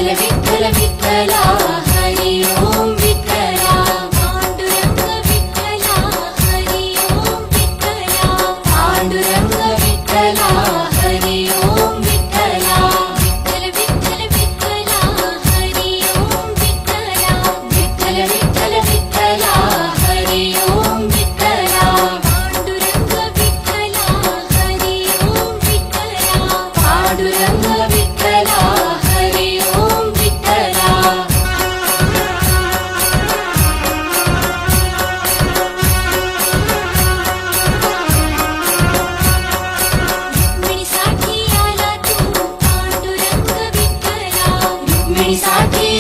विठ्ठल विठ्ठला हरी ओम विठ्ठला पांडुरंग विठ्ठला हरी ओम विठ्ठला पांडुरंग विठ्ठला हरी ओम विठ्ठला विठ्ठल विठ्ठल विठ्ठला हरी ओम विठ्ठला विठ्ठल विठ्ठल विठ्ठला हरी ओम विठ्ठला पांडुरंग विठ्ठला हरी ओम विठ्ठला पांडुरंग विठ्ठला हरी ओम विठ्ठला रुक्मिणीसाठी आला तू पांडुरंग विठ्ठला रुक्मिणीसाठी